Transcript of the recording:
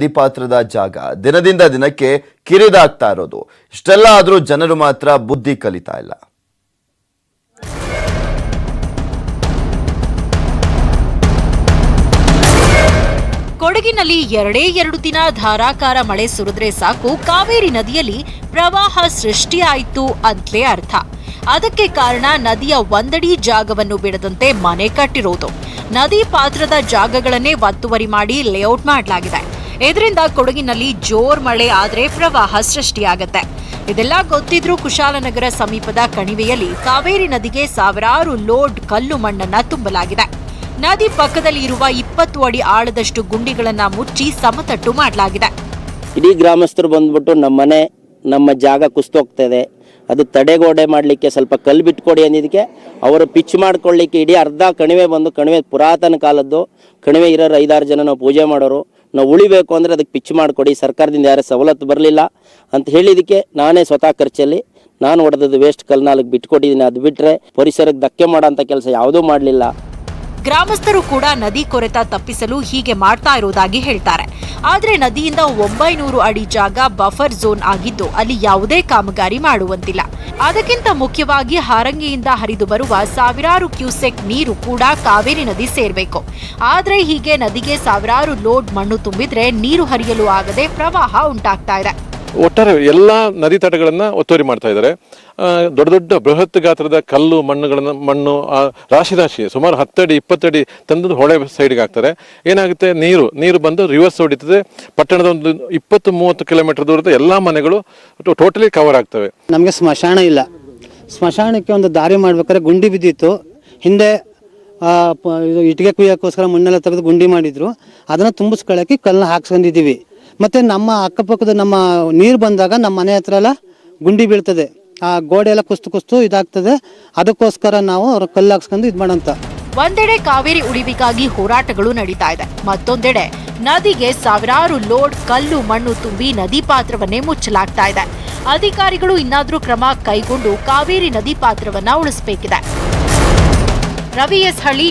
ನದಿಪಾತ್ರದ ಜಾಗ ದಿನದಿಂದ ದಿನಕ್ಕೆ ಕಿರಿದಾಗ್ತಾ ಇರೋದು. ಇಷ್ಟೆಲ್ಲ ಆದ್ರೂ ಜನರು ಮಾತ್ರ ಬುದ್ಧಿ ಕಲಿತಾ ಇಲ್ಲ. ಕೊಡಗಿನಲ್ಲಿ ಎರಡು ದಿನ ಧಾರಾಕಾರ ಮಳೆ ಸುರಿದ್ರೆ ಸಾಕು ಕಾವೇರಿ ನದಿಯಲ್ಲಿ ಪ್ರವಾಹ ಸೃಷ್ಟಿಯಾಯಿತು ಅಂತಲೇ ಅರ್ಥ. ಅದಕ್ಕೆ ಕಾರಣ ನದಿಯ ಒಂದಡಿ ಜಾಗವನ್ನು ಬಿಡದಂತೆ ಮನೆ ಕಟ್ಟಿರೋದು. ನದಿ ಪಾತ್ರದ ಜಾಗಗಳನ್ನೇ ಒತ್ತುವರಿ ಮಾಡಿ ಲೇಔಟ್ ಮಾಡಲಾಗಿದೆ. ಇದರಿಂದ ಕೊಡಗಿನಲ್ಲಿ ಜೋರ್ ಮಳೆ ಆದ್ರೆ ಪ್ರವಾಹ ಸೃಷ್ಟಿಯಾಗುತ್ತೆ. ಇದೆಲ್ಲ ಗೊತ್ತಿದ್ರೂ ಕುಶಾಲನಗರ ಸಮೀಪದ ಕಣಿವೆಯಲ್ಲಿ ಕಾವೇರಿ ನದಿಗೆ ಸಾವಿರಾರು ಲೋಡ್ ಕಲ್ಲು ಮಣ್ಣನ್ನ ತುಂಬಲಾಗಿದೆ. ನದಿ ಪಕ್ಕದಲ್ಲಿ ಇರುವ 20 ಅಡಿ ಆಳದಷ್ಟು ಗುಂಡಿಗಳನ್ನ ಮುಚ್ಚಿ ಸಮತಟ್ಟು ಮಾಡಲಾಗಿದೆ. ಇಡೀ ಗ್ರಾಮಸ್ಥರು ಬಂದ್ಬಿಟ್ಟು ನಮ್ಮ ಜಾಗ ಕುಸ್ತೋಗ್ತಾ ಇದೆ, ಅದು ತಡೆಗೋಡೆ ಮಾಡಲಿಕ್ಕೆ ಸ್ವಲ್ಪ ಕಲ್ಲು ಬಿಟ್ಕೊಡಿ ಅಂದಿದ್ದಕ್ಕೆ ಅವರು ಪಿಚ್ ಮಾಡ್ಕೊಳ್ಳಿಕ್ಕೆ ಇಡೀ ಅರ್ಧ ಕಣಿವೆ ಬಂದು, ಕಣಿವೆ ಪುರಾತನ ಕಾಲದ್ದು ಕಣಿವೆ ಇರೋರು 5-6 ಜನ ನಾವು ಪೂಜೆ ಮಾಡೋರು, ನಾವು ಉಳಿಬೇಕು ಅಂದರೆ ಅದಕ್ಕೆ ಪಿಚ್ ಮಾಡಿಕೊಡಿ, ಸರ್ಕಾರದಿಂದ ಯಾರೇ ಸವಲತ್ತು ಬರಲಿಲ್ಲ ಅಂತ ಹೇಳಿದ್ದಕ್ಕೆ ನಾನೇ ಸ್ವತಃ ಖರ್ಚಲ್ಲಿ ನಾನು ಹೊಡೆದದ್ದು ವೇಸ್ಟ್ ಕಲ್ಲು ನಾಲ್ಕು ಬಿಟ್ಕೊಟ್ಟಿದ್ದೀನಿ. ಅದು ಬಿಟ್ಟರೆ ಪರಿಸರಕ್ಕೆ ಧಕ್ಕೆ ಮಾಡೋಂಥ ಕೆಲಸ ಯಾವುದೂ ಮಾಡಲಿಲ್ಲ. ಗ್ರಾಮಸ್ಥರು ಕೂಡ ನದಿ ಕೊರೆತ ತಪ್ಪಿಸಲು ಹೀಗೆ ಮಾಡ್ತಾ ಇರೋದಾಗಿ ಹೇಳ್ತಾರೆ. ಆದ್ರೆ ನದಿಯಿಂದ 900 ಅಡಿ ಜಾಗ ಬಫರ್ ಝೋನ್ ಆಗಿದ್ದು ಅಲ್ಲಿ ಯಾವುದೇ ಕಾಮಗಾರಿ ಮಾಡುವಂತಿಲ್ಲ. ಅದಕ್ಕಿಂತ ಮುಖ್ಯವಾಗಿ ಹಾರಂಗಿಯಿಂದ ಹರಿದು ಬರುವ ಸಾವಿರಾರು ಕ್ಯೂಸೆಕ್ ನೀರು ಕೂಡ ಕಾವೇರಿ ನದಿ ಸೇರ್ಬೇಕು. ಆದ್ರೆ ಹೀಗೆ ನದಿಗೆ ಸಾವಿರಾರು ಲೋಡ್ ಮಣ್ಣು ತುಂಬಿದ್ರೆ ನೀರು ಹರಿಯಲು ಆಗದೆ ಪ್ರವಾಹ ಉಂಟಾಗ್ತಾ ಇದೆ. ಒಟ್ಟಾರೆ ಎಲ್ಲ ನದಿ ತಟಗಳನ್ನು ಒತ್ತುವರಿ ಮಾಡ್ತಾ ಇದ್ದಾರೆ. ದೊಡ್ಡ ದೊಡ್ಡ ಬೃಹತ್ ಗಾತ್ರದ ಕಲ್ಲು ಮಣ್ಣು ರಾಶಿ ಸುಮಾರು 10 ಅಡಿ 20 ಅಡಿ ತಂದು ಹೊಳೆ ಸೈಡ್ಗೆ ಹಾಕ್ತಾರೆ. ಏನಾಗುತ್ತೆ, ನೀರು ಬಂದು ರಿವರ್ಸ್ ಹೊಡಿತದೆ. ಪಟ್ಟಣದ ಒಂದು 20-30 ಕಿಲೋಮೀಟರ್ ದೂರದ ಎಲ್ಲ ಮನೆಗಳು ಟೋಟಲಿ ಕವರ್ ಆಗ್ತವೆ. ನಮಗೆ ಸ್ಮಶಾನ ಇಲ್ಲ. ಸ್ಮಶಾನಕ್ಕೆ ಒಂದು ದಾರಿ ಮಾಡ್ಬೇಕಾದ್ರೆ ಗುಂಡಿ ಬಿದ್ದಿತ್ತು. ಹಿಂದೆ ಇದು ಇಟ್ಟಿಗೆ ಕುಯ್ಯೋಕ್ಕೋಸ್ಕರ ಮಣ್ಣೆಲ್ಲ ತೆಗೆದು ಗುಂಡಿ ಮಾಡಿದ್ರು. ಅದನ್ನು ತುಂಬಿಸ್ಕೊಳ್ಳೋಕ್ಕೆ ಕಲ್ಲನ್ನ ಹಾಕ್ಸ್ಕೊಂಡಿದ್ದೀವಿ. ಮತ್ತು ನಮ್ಮ ಅಕ್ಕಪಕ್ಕದ ನಮ್ಮ ನೀರು ಬಂದಾಗ ನಮ್ಮ ಮನೆ ಹತ್ರ ಎಲ್ಲ ಗುಂಡಿ ಬೀಳ್ತದೆ, ಆ ಗೋಡೆ ಎಲ್ಲ ಕುಸ್ತು ಇದಾಗ್ತದೆ. ಅದಕ್ಕೋಸ್ಕರ ನಾವು ಅವ್ರ ಕಲ್ಲು ಹಾಕ್ಸ್ಕೊಂಡು ಇದು ಮಾಡೋಂಥ. ಒಂದೆಡೆ ಕಾವೇರಿ ಉಳಿವಿಗಾಗಿ ಹೋರಾಟಗಳು ನಡೀತಾ ಇದೆ, ಮತ್ತೊಂದೆಡೆ ನದಿಗೆ ಸಾವಿರಾರು ಲೋಡ್ ಕಲ್ಲು ಮಣ್ಣು ತುಂಬಿ ನದಿ ಪಾತ್ರವನ್ನೇ ಮುಚ್ಚಲಾಗ್ತಾ ಇದೆ. ಅಧಿಕಾರಿಗಳು ಇನ್ನಾದ್ರೂ ಕ್ರಮ ಕೈಗೊಂಡು ಕಾವೇರಿ ನದಿ ಪಾತ್ರವನ್ನ ಉಳಿಸಬೇಕಿದೆ. ರವಿ ಎಸ್ ಹಳ್ಳಿ.